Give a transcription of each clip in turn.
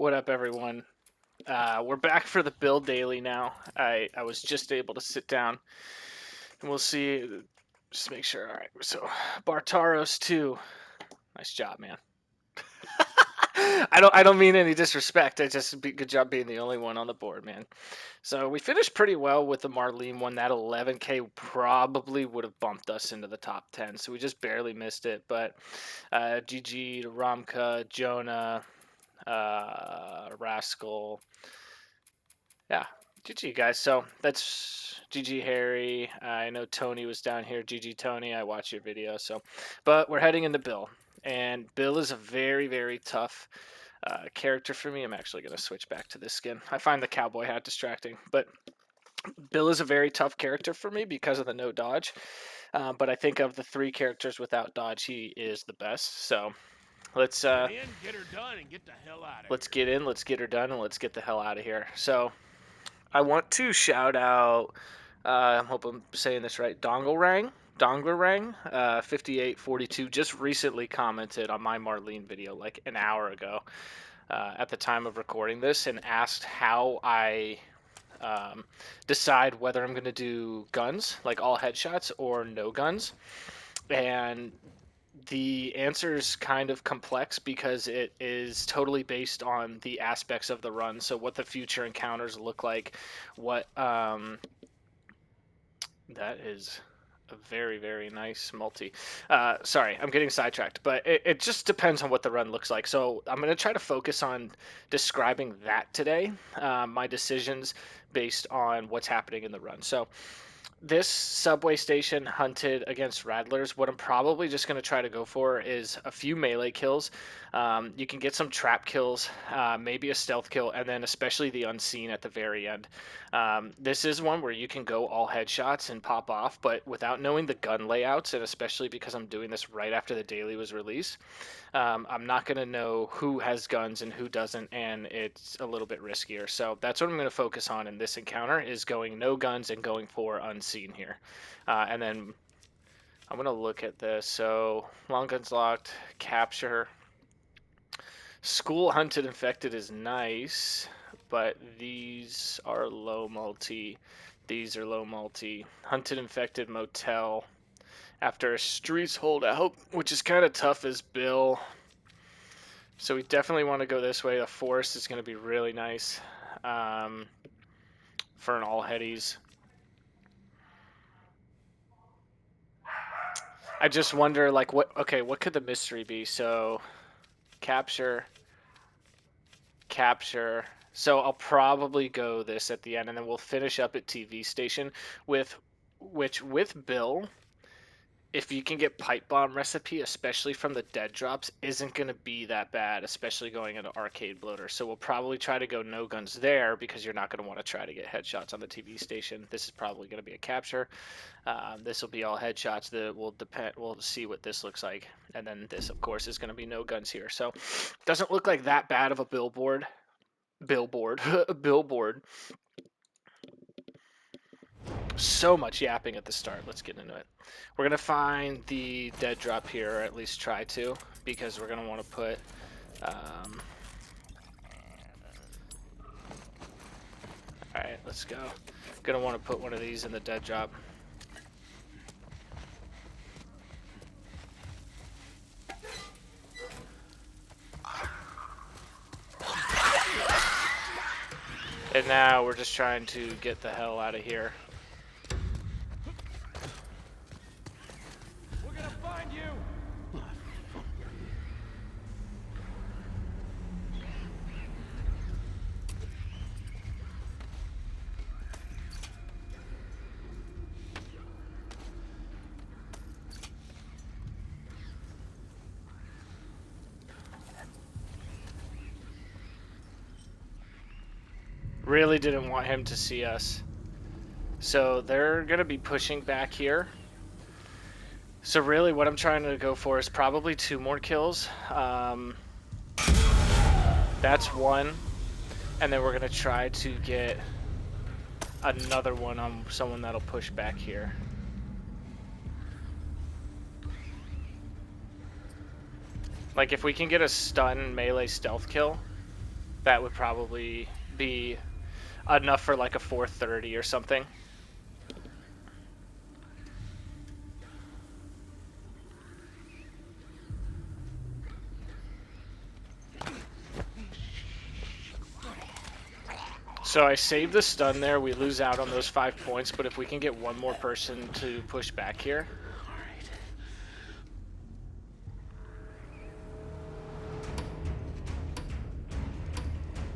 What up, everyone? We're back for the build daily now. I was just able to sit down, and we'll see. Just make sure. All right. So, Bartaros 2. Nice job, man. I don't mean any disrespect. Good job being the only one on the board, man. So we finished pretty well with the Marlene one. That 11K probably would have bumped us into the top 10. So we just barely missed it. But GG to Ramka, Jonah, Rascal. Yeah, GG guys. So that's GG Harry. I know Tony was down here. GG Tony. I watched your video. So, but we're heading into Bill, and Bill is a very tough character for me. I'm actually gonna switch back to this skin. I find the cowboy hat distracting, but Bill is a very tough character for me because of the no dodge. But I think of the three characters without dodge, he is the best. So let's Get her done and get the hell out of let's here. get in, let's get her done, and let's get the hell out of here. So I want to shout out, I hope I'm saying this right, Donglerang, 5842, just recently commented on my Marlene video like an hour ago at the time of recording this and asked how I decide whether I'm going to do guns, like all headshots, or no guns. And the answer is kind of complex because it is totally based on the aspects of the run. So what the future encounters look like, what that is a very nice multi. Sorry, I'm getting sidetracked, but it just depends on what the run looks like. So I'm going to try to focus on describing that today, my decisions based on what's happening in the run. So this subway station hunted against rattlers. What I'm probably just going to try to go for is a few melee kills. You can get some trap kills, maybe a stealth kill, and then especially the unseen at the very end. This is one where you can go all headshots and pop off, but without knowing the gun layouts, and especially because I'm doing this right after the daily was released, I'm not going to know who has guns and who doesn't, and it's a little bit riskier. So that's what I'm going to focus on in this encounter, is going no guns and going for unseen here. And then I'm going to look at this. So long guns locked, capture. School hunted infected is nice, but these are low multi. These are low multi. Hunted infected motel after a streets holdout, which is kind of tough as Bill. So we definitely want to go this way. The forest is going to be really nice for an all headies. I just wonder, like, what could the mystery be? So capture. So I'll probably go this at the end, and then we'll finish up at TV station with Bill. If you can get pipe bomb recipe, especially from the dead drops, isn't going to be that bad, especially going into arcade bloater. So we'll probably try to go no guns there because you're not going to want to try to get headshots on the TV station. This is probably going to be a capture. This will be all headshots. That will depend. We'll see what this looks like, and then this, of course, is going to be no guns here. So doesn't look like that bad of a billboard. Billboard. So much yapping at the start. Let's get into it. We're going to find the dead drop here, or at least try to, because we're going to want to put... Alright, let's go. Going to want to put one of these in the dead drop. And now we're just trying to get the hell out of here. We're gonna find you! Really didn't want him to see us. So they're going to be pushing back here. So really what I'm trying to go for is probably 2 more kills. That's one. And then we're going to try to get another one on someone that'll push back here. Like if we can get a stun melee stealth kill, That would probably be enough for like a 430 or something. So I save the stun there. We lose out on those 5 points, but if we can get one more person to push back here.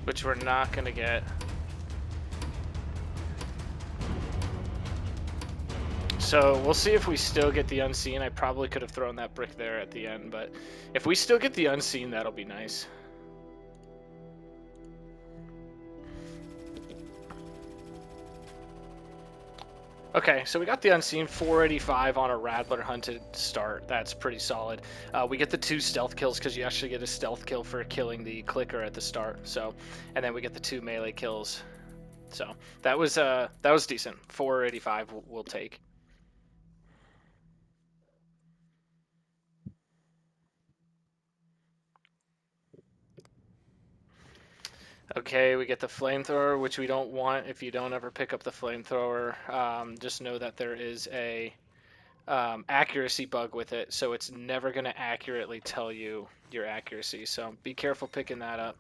Which we're not going to get. So we'll see if we still get the unseen. I probably could have thrown that brick there at the end, but if we still get the unseen, that'll be nice. Okay, so we got the unseen, 485 on a Rattler hunted start. That's pretty solid. We get the 2 stealth kills because you actually get a stealth kill for killing the clicker at the start. So, and then we get the 2 melee kills. So that was decent. 485 we'll take. Okay, we get the flamethrower, which we don't want if you don't ever pick up the flamethrower. Just know that there is a accuracy bug with it, so it's never going to accurately tell you your accuracy. So be careful picking that up.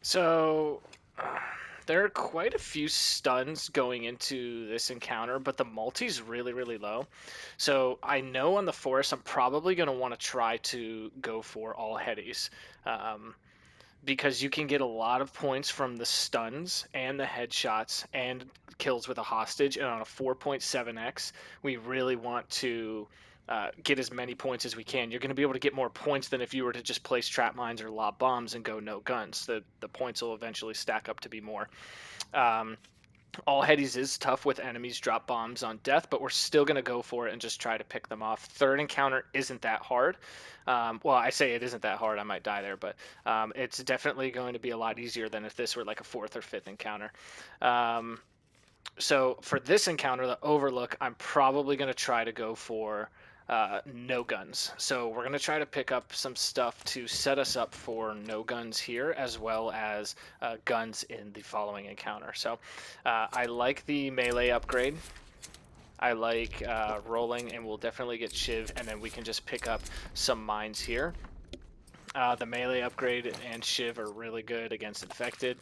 So there are quite a few stuns going into this encounter, but the multi's really, really low. So I know on the forest, I'm probably going to want to try to go for all headies. Because you can get a lot of points from the stuns and the headshots and kills with a hostage. And on a 4.7x, we really want to get as many points as we can. You're going to be able to get more points than if you were to just place trap mines or lob bombs and go no guns. The points will eventually stack up to be more. All headies is tough with enemies drop bombs on death, but we're still going to go for it and just try to pick them off. Third encounter isn't that hard. Well, I say it isn't that hard. I might die there, but it's definitely going to be a lot easier than if this were like a 4th or 5th encounter. So for this encounter, the Overlook, I'm probably going to try to go for no guns. So we're going to try to pick up some stuff to set us up for no guns here, as well as guns in the following encounter. So I like the melee upgrade. I like rolling, and we'll definitely get Shiv, and then we can just pick up some mines here. The melee upgrade and Shiv are really good against infected,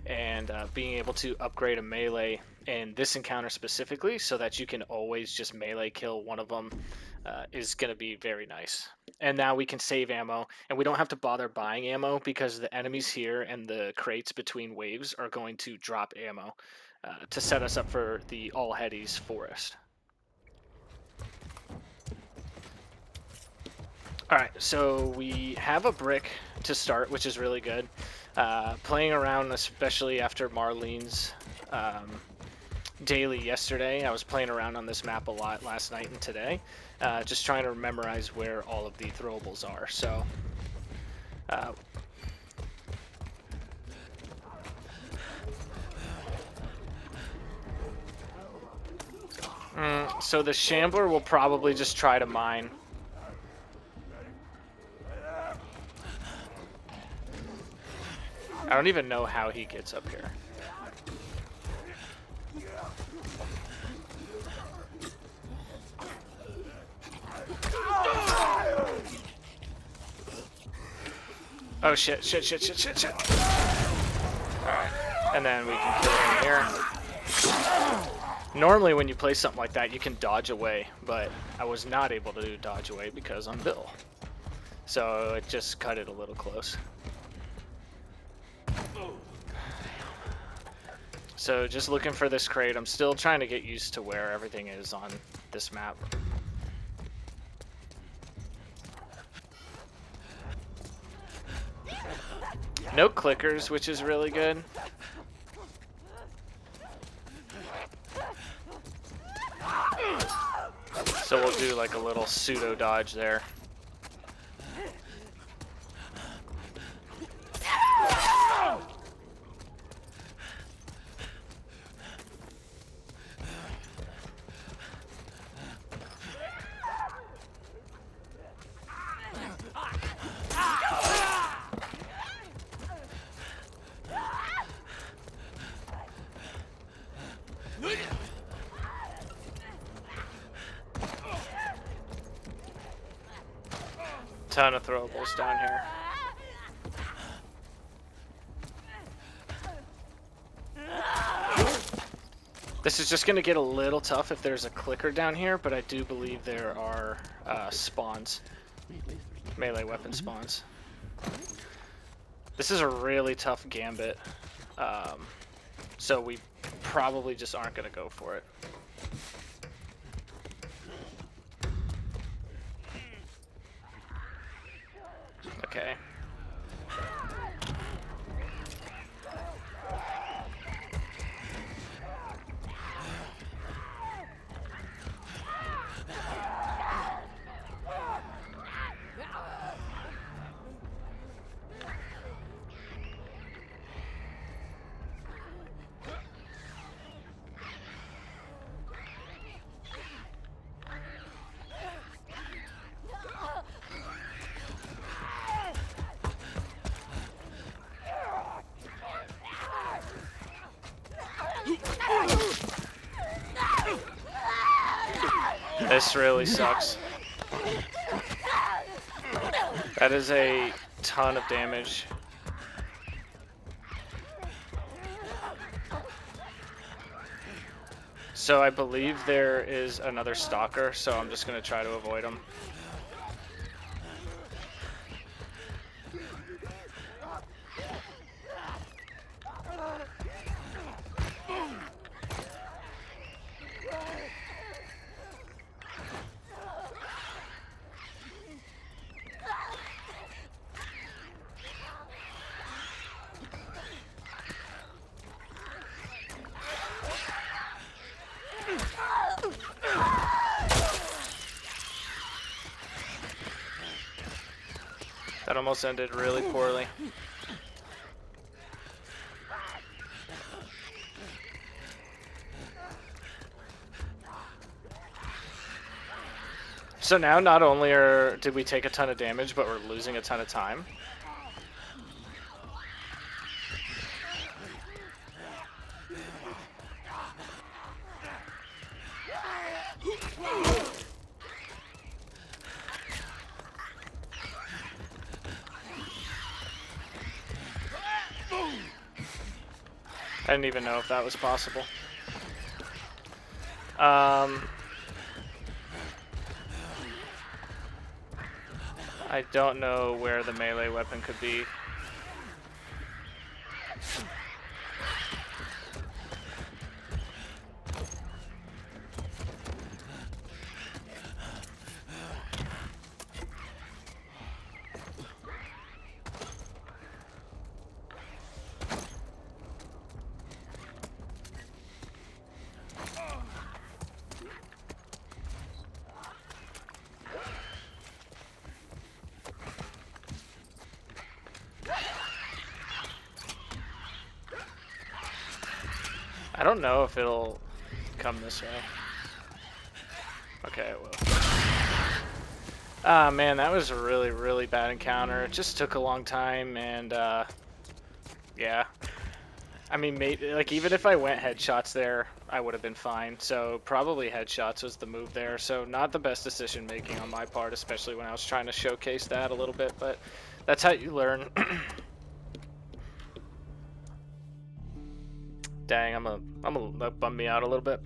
and being able to upgrade a melee in this encounter specifically so that you can always just melee kill one of them is going to be very nice. And now we can save ammo, and we don't have to bother buying ammo because the enemies here and the crates between waves are going to drop ammo to set us up for the all headies forest. All right, so we have a brick to start, which is really good. Playing around, especially after Marlene's daily yesterday, I was playing around on this map a lot last night and today, just trying to memorize where all of the throwables are. So, so the Shambler will probably just try to mine. I don't even know how he gets up here. Oh shit, shit, shit, shit, shit, shit. Alright, and then we can kill him here. Normally when you play something like that, you can dodge away, but I was not able to dodge away because I'm Bill. So it just cut it a little close. So just looking for this crate. I'm still trying to get used to where everything is on this map. No clickers, which is really good. So we'll do like a little pseudo dodge there. Ton of throwables down here. This is just going to get a little tough if there's a clicker down here, but I do believe there are spawns. Melee weapon spawns. This is a really tough gambit, so we probably just aren't going to go for it. Okay. This really sucks. That is a ton of damage. So I believe there is another stalker, so I'm just going to try to avoid him. That almost ended really poorly. So now not only did we take a ton of damage, but we're losing a ton of time. I didn't even know if that was possible. I don't know where the melee weapon could be. I don't know if it'll come this way. Okay, it will. Ah, man, that was a really, really bad encounter. It just took a long time, and yeah. I mean, like, even if I went headshots there, I would have been fine. So probably headshots was the move there. So not the best decision making on my part, especially when I was trying to showcase that a little bit. But that's how you learn. Dang, that bummed me out a little bit.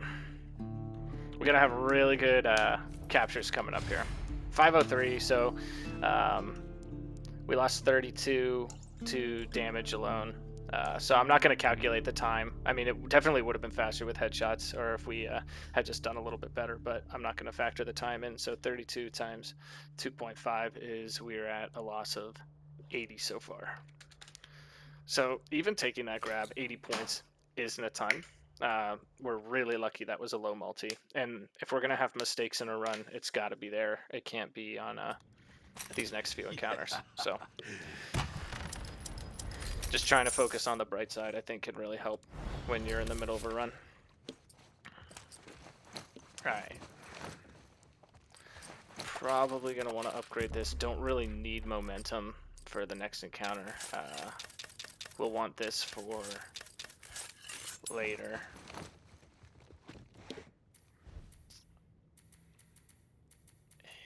We're gonna have really good captures coming up here. 503, so we lost 32 to damage alone. So I'm not going to calculate the time. I mean, it definitely would have been faster with headshots, or if we had just done a little bit better, but I'm not going to factor the time in. So 32 times 2.5 is we're at a loss of 80 so far. So even taking that grab, 80 points isn't a ton. We're really lucky that was a low multi. And if we're going to have mistakes in a run, it's got to be there. It can't be on these next few encounters. So just trying to focus on the bright side, I think, can really help when you're in the middle of a run. Alright. Probably going to want to upgrade this. Don't really need momentum for the next encounter. We'll want this for later.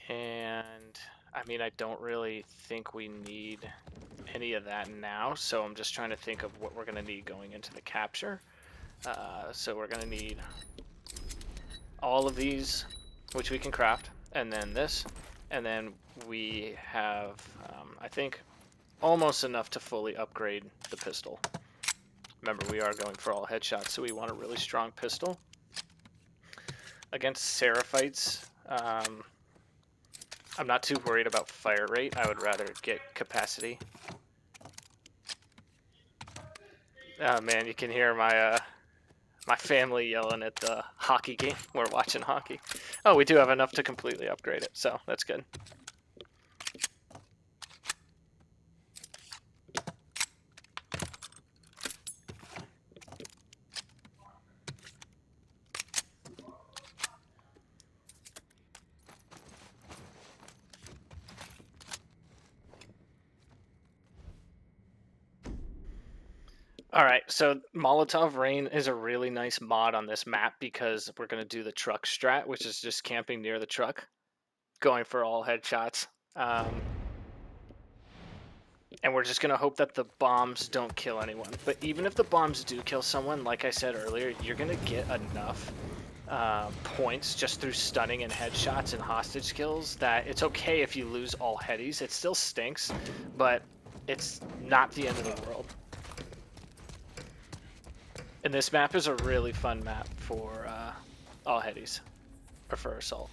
And I mean, I don't really think we need any of that now, so I'm just trying to think of what we're going to need going into the capture. So we're going to need all of these, which we can craft, and then this, and then we have, I think, almost enough to fully upgrade the pistol. Remember, we are going for all headshots, so we want a really strong pistol. Against Seraphites, I'm not too worried about fire rate. I would rather get capacity. Oh man, you can hear my family yelling at the hockey game. We're watching hockey. Oh, we do have enough to completely upgrade it, so that's good. All right, so Molotov Rain is a really nice mod on this map because we're going to do the truck strat, which is just camping near the truck, going for all headshots. And we're just going to hope that the bombs don't kill anyone. But even if the bombs do kill someone, like I said earlier, you're going to get enough points just through stunning and headshots and hostage kills that it's okay if you lose all headies. It still stinks, but it's not the end of the world. And this map is a really fun map for all headies, or for assault.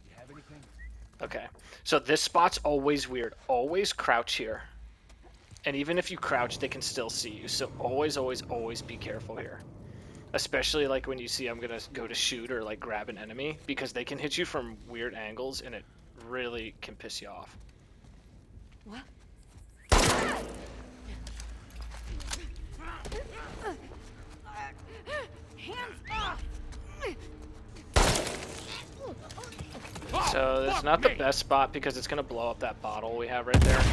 You have anything? Okay, so this spot's always weird. Always crouch here. And even if you crouch, they can still see you. So always, always, always be careful here. Especially like when you see I'm gonna go to shoot or like grab an enemy, because they can hit you from weird angles and it really can piss you off. What? Hands off! So it's not the best spot because it's gonna blow up that bottle we have right there.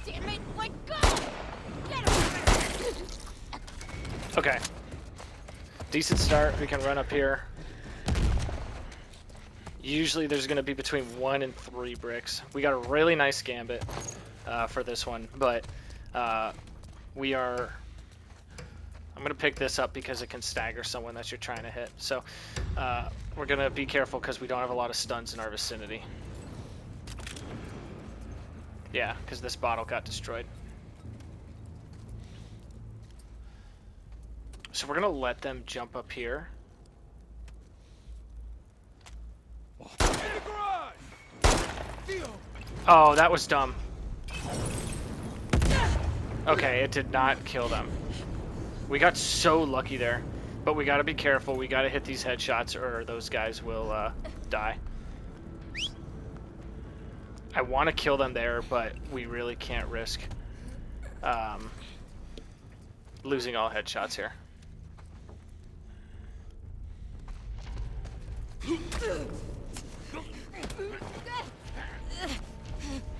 Damn it, let go! Get him! Okay. Decent start. We can run up here. Usually there's going to be between 1 and 3 bricks. We got a really nice gambit for this one, but we are... I'm going to pick this up because it can stagger someone that you're trying to hit. So we're going to be careful because we don't have a lot of stuns in our vicinity. Yeah, because this bottle got destroyed. So we're going to let them jump up here. Oh, that was dumb. Okay, it did not kill them. We got so lucky there. But we gotta be careful. We gotta hit these headshots or those guys will die. I want to kill them there, but we really can't risk losing all headshots here.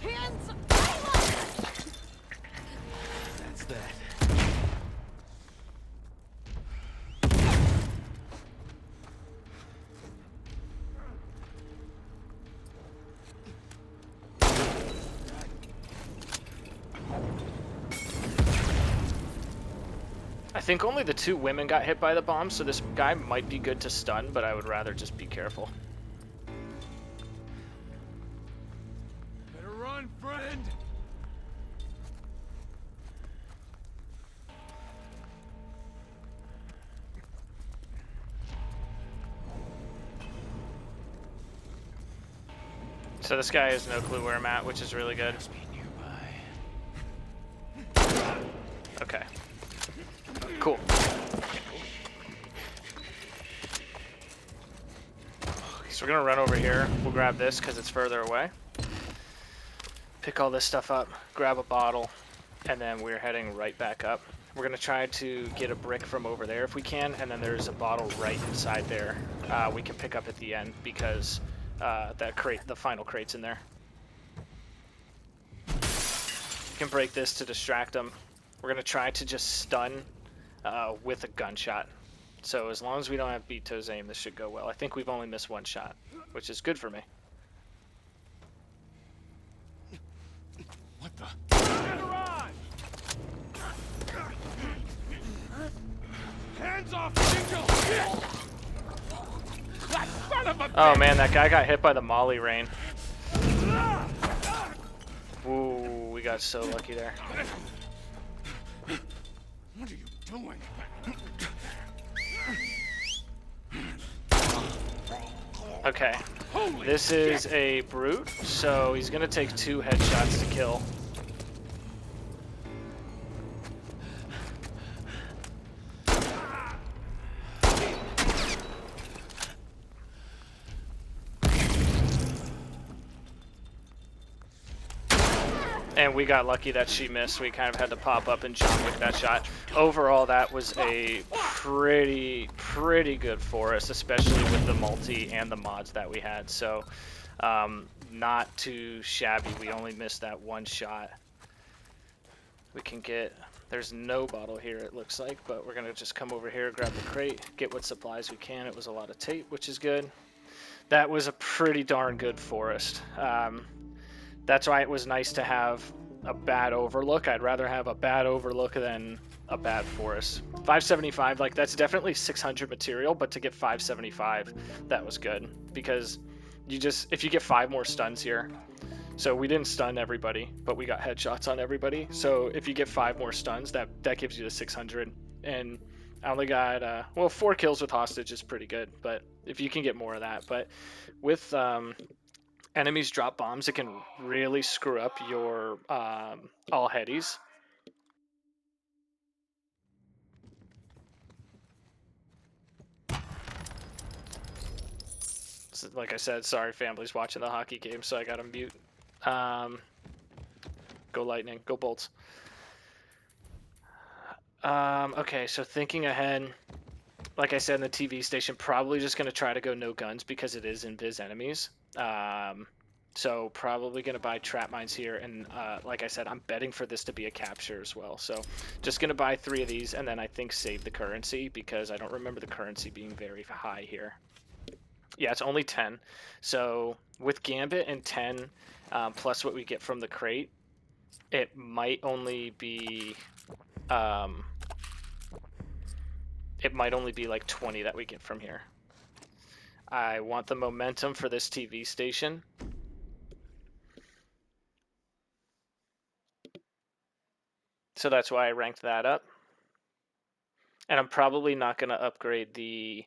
Hands off! That's that. I think only the 2 women got hit by the bomb, so this guy might be good to stun, but I would rather just be careful. Better run, friend. So this guy has no clue where I'm at, which is really good. Must be nearby. Okay. Cool. So we're gonna run over here. We'll grab this because it's further away. Pick all this stuff up, grab a bottle, and then we're heading right back up. We're gonna try to get a brick from over there if we can, and then there's a bottle right inside there we can pick up at the end because that crate, the final crate's in there. You can break this to distract them. We're gonna try to just stun with a gunshot. So as long as we don't have beat toes aim, this should go well. I think we've only missed one shot, which is good for me. What the? Get around! Hands off, Angel! That son of a Oh man, that guy got hit by the molly rain. Ooh, we got so lucky there. What are you doing? Okay, this is a brute, so he's gonna take 2 headshots to kill. And we got lucky that she missed. We kind of had to pop up and John Wick that shot. Overall, that was a pretty good for us, especially with the multi and the mods that we had. So, not too shabby. We only missed that 1 shot. We can get... There's no bottle here, it looks like, but we're going to just come over here, grab the crate, get what supplies we can. It was a lot of tape, which is good. That was a pretty darn good forest. That's why it was nice to have a bad overlook. I'd rather have a bad overlook than a bad forest. 575, like that's definitely 600 material, but to get 575, that was good because you just, if you get 5 more stuns here, so we didn't stun everybody, but we got headshots on everybody. So if you get 5 more stuns, that gives you the 600. And I only got, well, 4 kills with hostage is pretty good, but if you can get more of that. But with enemies drop bombs, it can really screw up your all headies. So, like I said, sorry family's watching the hockey game, so I gotta mute. Go lightning, go bolts. Okay, so thinking ahead, like I said in the TV station, probably just gonna try to go no guns because it is invis enemies. So probably going to buy trap mines here, and like I said, I'm betting for this to be a capture as well. So just going to buy 3 of these, and then I think save the currency, because I don't remember the currency being very high here. Yeah, it's only 10. So with Gambit and 10, plus what we get from the crate, it might only be... it might only be like 20 that we get from here. I want the momentum for this TV station. So that's why I ranked that up. And I'm probably not going to upgrade the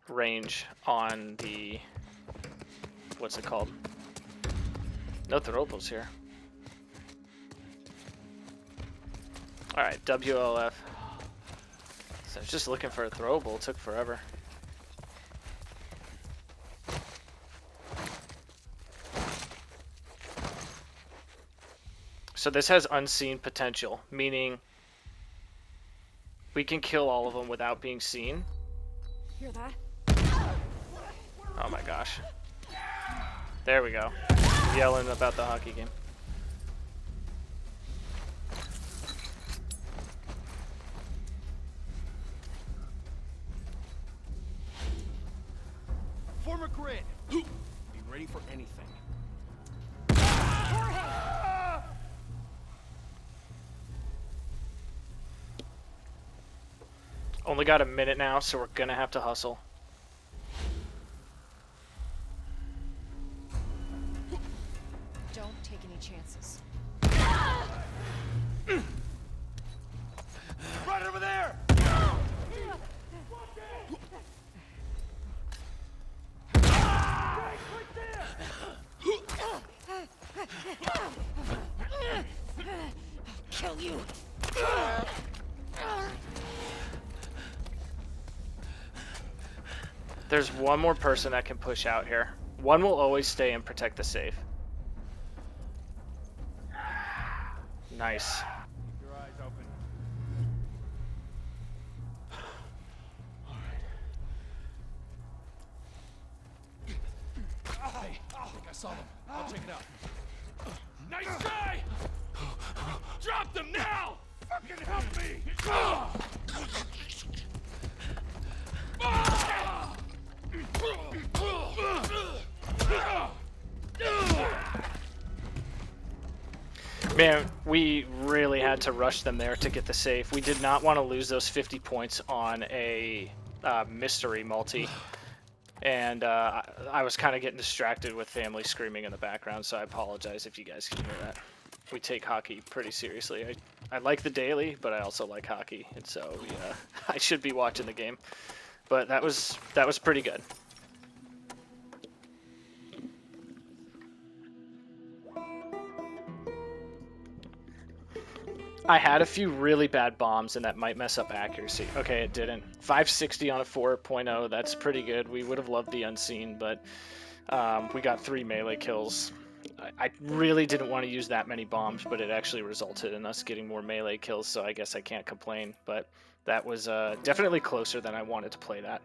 range on the, what's it called? No throwables here. Alright, WLF. So I was just looking for a throwable, it took forever. So this has unseen potential, meaning we can kill all of them without being seen. Hear that? Oh my gosh. There we go. Yelling about the hockey game. Form a grid. Be ready for anything. Only got a minute now, so we're gonna have to hustle. Don't take any chances. Right over there! Kill you. There's one more person that can push out here. One will always stay and protect the safe. Nice. Keep your eyes open. Hey, I think I saw them. I'll check it out. Nice try! Drop them now! Fucking help me! Man, we really had to rush them there to get the safe. We did not want to lose those 50 points on a mystery multi. And I was kind of getting distracted with family screaming in the background, so I apologize if you guys can hear that. We take hockey pretty seriously. I like the daily, but I also like hockey, and so I should be watching the game. But that was pretty good. I had a few really bad bombs, and that might mess up accuracy. Okay, it didn't. 560 on a 4.0, that's pretty good. We would have loved the unseen, but we got 3 melee kills. I really didn't want to use that many bombs, but it actually resulted in us getting more melee kills, so I guess I can't complain. But that was definitely closer than I wanted to play that.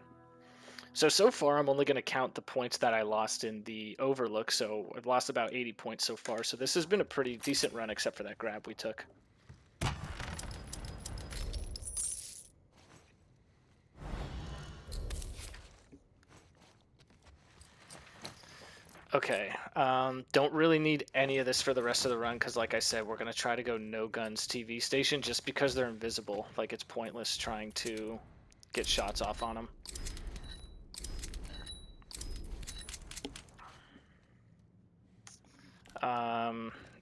So far, I'm only going to count the points that I lost in the Overlook, so I've lost about 80 points so far. So this has been a pretty decent run, except for that grab we took. Okay, don't really need any of this for the rest of the run because, like I said, we're going to try to go no guns TV station just because they're invisible. Like, it's pointless trying to get shots off on them.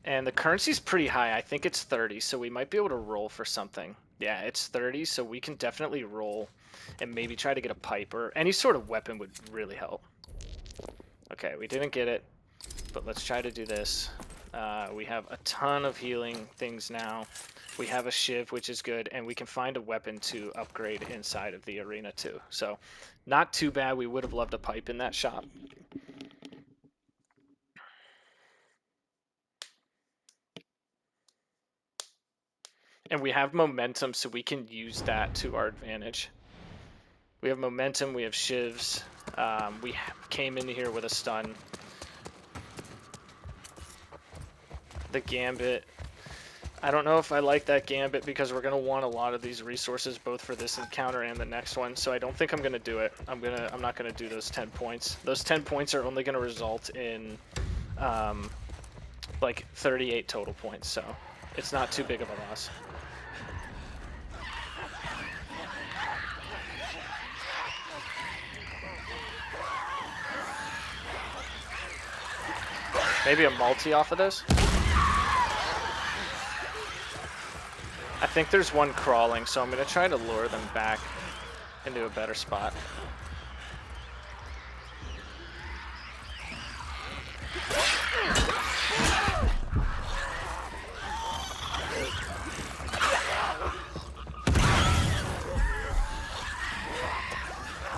And the currency's pretty high. I think it's 30, so we might be able to roll for something. Yeah, it's 30, so we can definitely roll and maybe try to get a pipe or any sort of weapon would really help. Okay, we didn't get it, but let's try to do this. We have a ton of healing things now. We have a shiv, which is good, and we can find a weapon to upgrade inside of the arena too. So, not too bad. We would have loved a pipe in that shop. And we have momentum, so we can use that to our advantage. We have momentum, we have shivs. We came in here with a stun. The gambit. I don't know if I like that gambit because we're going to want a lot of these resources both for this encounter and the next one, so I don't think I'm going to do it. I'm not going to do those 10 points. Those 10 points are only going to result in like 38 total points, so it's not too big of a loss. Maybe a multi off of this? I think there's one crawling, so I'm going to try to lure them back into a better spot.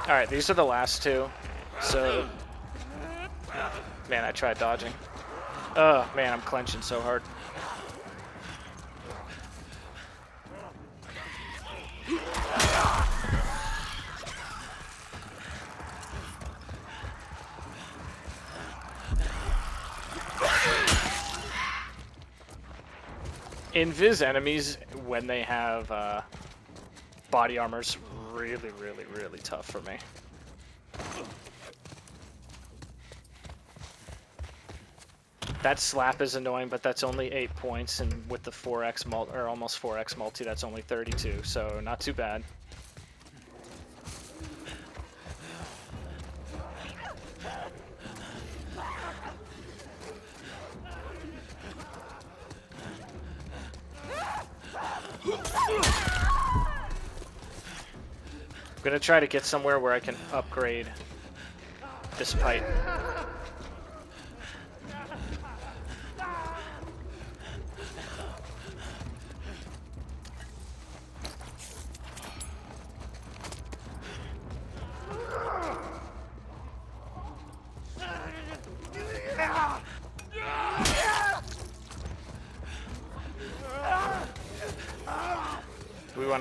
Alright, these are the last two. So, man, I tried dodging. Oh, man, I'm clenching so hard. Invis enemies, when they have body armor's really, really, really tough for me. That slap is annoying, but that's only 8 points, and with the 4x multi, or almost 4x multi, that's only 32, so not too bad. I'm gonna try to get somewhere where I can upgrade this pipe.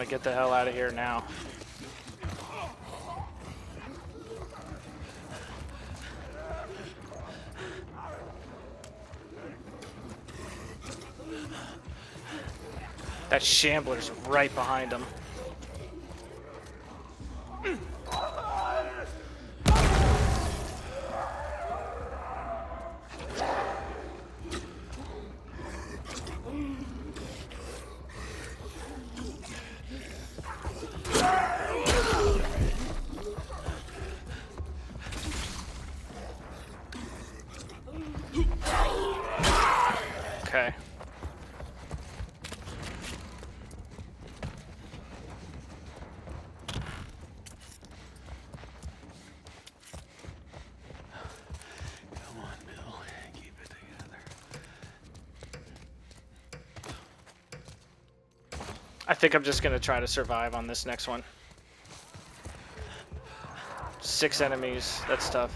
to get the hell out of here now. That shambler's right behind him. Okay. Come on, Bill. Keep it together. I think I'm just gonna try to survive on this next one. 6 enemies, that's tough.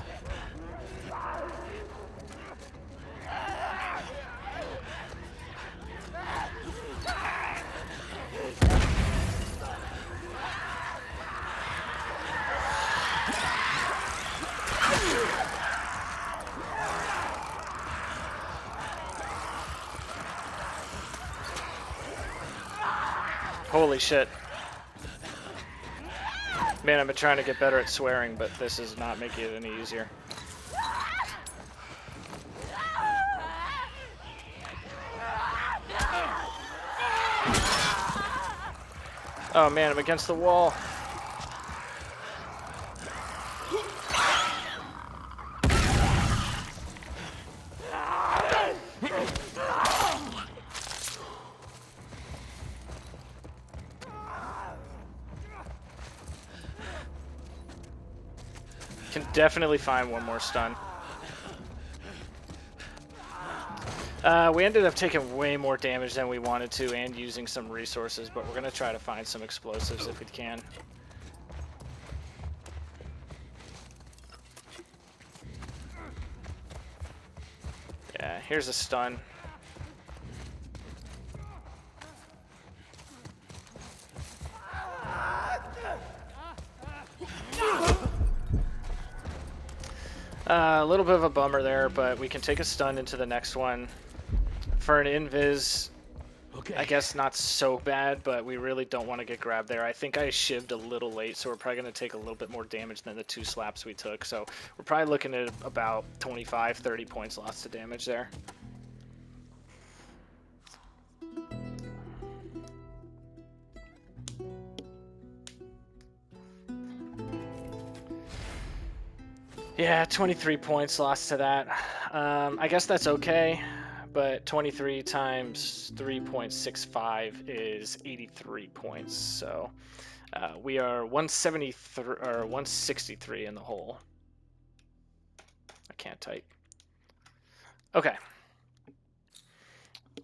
Holy shit. Man, I've been trying to get better at swearing, but this is not making it any easier. Oh man, I'm against the wall. Can definitely find one more stun. We ended up taking way more damage than we wanted to and using some resources, but we're going to try to find some explosives if we can. Yeah, here's a stun. A little bit of a bummer there, but we can take a stun into the next one. For an invis, Okay. I guess not so bad, but we really don't want to get grabbed there. I think I shivved a little late, so we're probably going to take a little bit more damage than the 2 slaps we took. So we're probably looking at about 25, 30 points lost to damage there. Yeah, 23 points lost to that. I guess that's okay, but 23 times 3.65 is 83 points. So we are 173 or 163 in the hole. I can't type. Okay.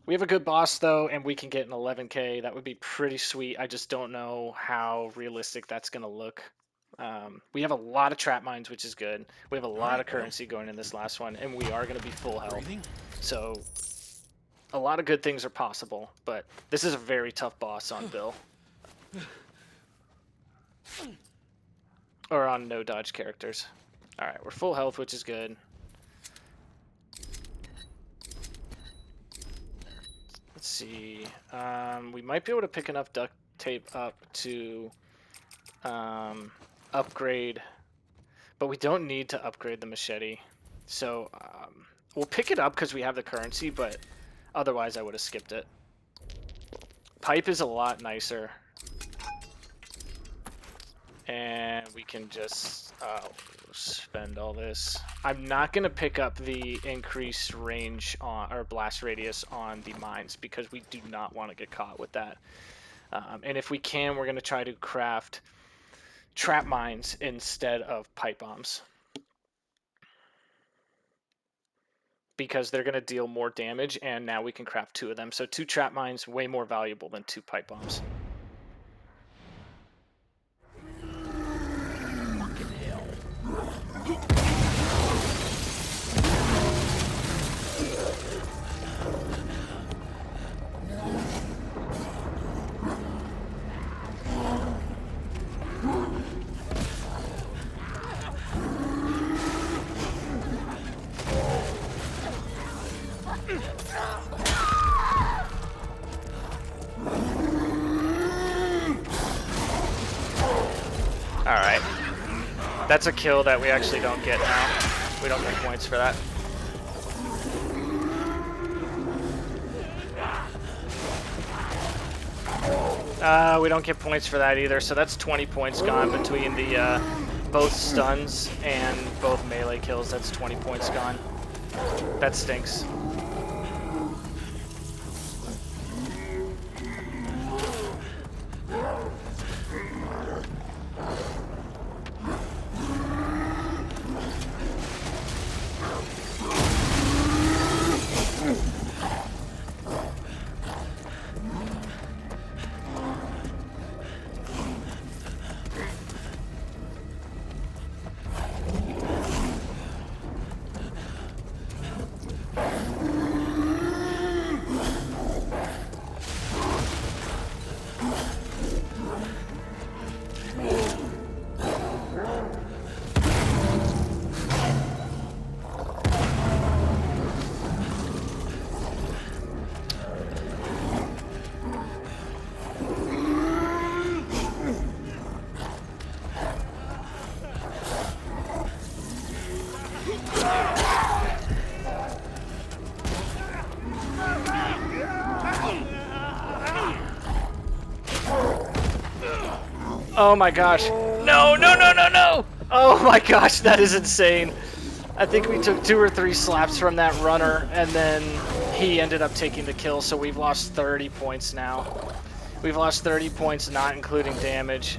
We have a good boss though, and we can get an 11k. That would be pretty sweet. I just don't know how realistic that's gonna look. We have a lot of trap mines, which is good. We have a lot of currency going in this last one, and we are going to be full health. So a lot of good things are possible, but this is a very tough boss on Bill. Or on no dodge characters. Alright, we're full health, which is good. Let's see. We might be able to pick enough duct tape up to upgrade, but we don't need to upgrade the machete. So we'll pick it up because we have the currency, but otherwise I would have skipped it. Pipe is a lot nicer. And we can just spend all this. I'm not going to pick up the increased range on, or blast radius on the mines because we do not want to get caught with that. And if we can, we're going to try to craft trap mines instead of pipe bombs. Because they're going to deal more damage, and now we can craft 2 of them. So 2 trap mines, way more valuable than 2 pipe bombs. That's a kill that we actually don't get now. We don't get points for that. We don't get points for that either, so that's 20 points gone between the both stuns and both melee kills. That's 20 points gone. That stinks. Oh my gosh. No, no, no, no, no! Oh my gosh, that is insane. I think we took 2 or 3 slaps from that runner, and then he ended up taking the kill, so we've lost 30 points now. We've lost 30 points, not including damage.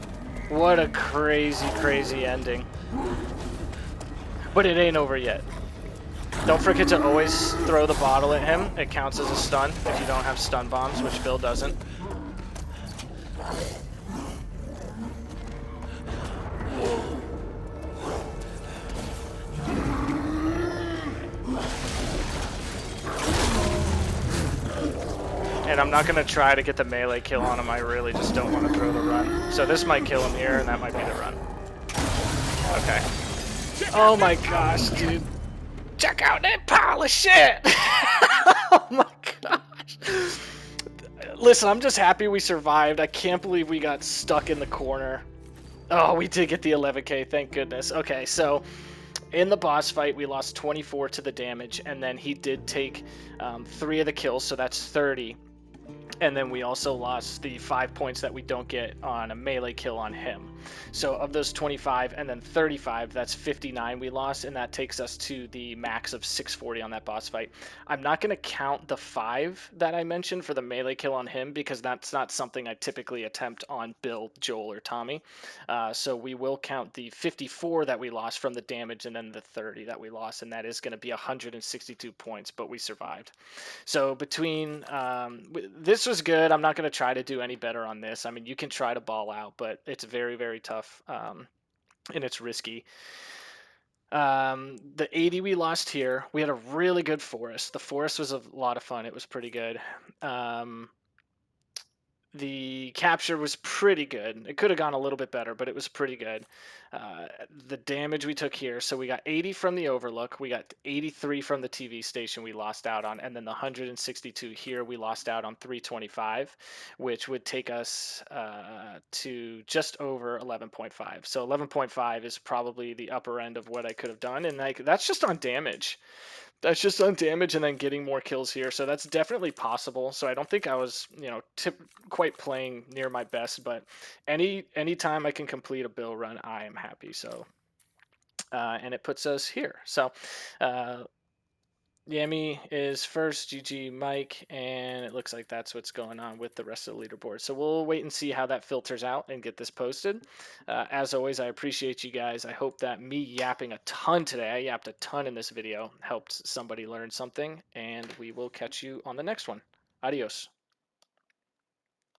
What a crazy, crazy ending. But it ain't over yet. Don't forget to always throw the bottle at him. It counts as a stun if you don't have stun bombs, which Bill doesn't. And I'm not going to try to get the melee kill on him. I really just don't want to throw the run. So this might kill him here, and that might be the run. Okay. Oh my gosh, dude. Check out that pile of shit! Oh my gosh. Listen, I'm just happy we survived. I can't believe we got stuck in the corner. Oh, we did get the 11k, thank goodness. Okay, so in the boss fight, we lost 24 to the damage, and then he did take 3 of the kills, so that's 30. And then we also lost the 5 points that we don't get on a melee kill on him. So of those 25 and then 35, that's 59 we lost, and that takes us to the max of 640 on that boss fight. I'm not going to count the 5 that I mentioned for the melee kill on him, because that's not something I typically attempt on Bill, Joel, or Tommy. So we will count the 54 that we lost from the damage, and then the 30 that we lost, and that is going to be 162 points, but we survived. So between this was good. I'm not going to try to do any better on this. I mean, you can try to ball out, but it's very, very tough, and it's risky. The 80 we lost here. We had a really good forest. The forest was a lot of fun. It was pretty good. The capture was pretty good. It could have gone a little bit better, but it was pretty good. The damage we took here, so we got 80 from the Overlook, we got 83 from the TV station we lost out on, and then the 162 here we lost out on 325, which would take us to just over 11.5. So 11.5 is probably the upper end of what I could have done, and that's just on damage. That's just on damage and then getting more kills here. So that's definitely possible. So I don't think I was, quite playing near my best, but anytime I can complete a Bill run, I am happy. So, and it puts us here. So, Yami is first, GG Mike, and it looks like that's what's going on with the rest of the leaderboard. So we'll wait and see how that filters out and get this posted. As always, I appreciate you guys. I hope that me yapping a ton today, I yapped a ton in this video, helped somebody learn something, and we will catch you on the next one. Adios.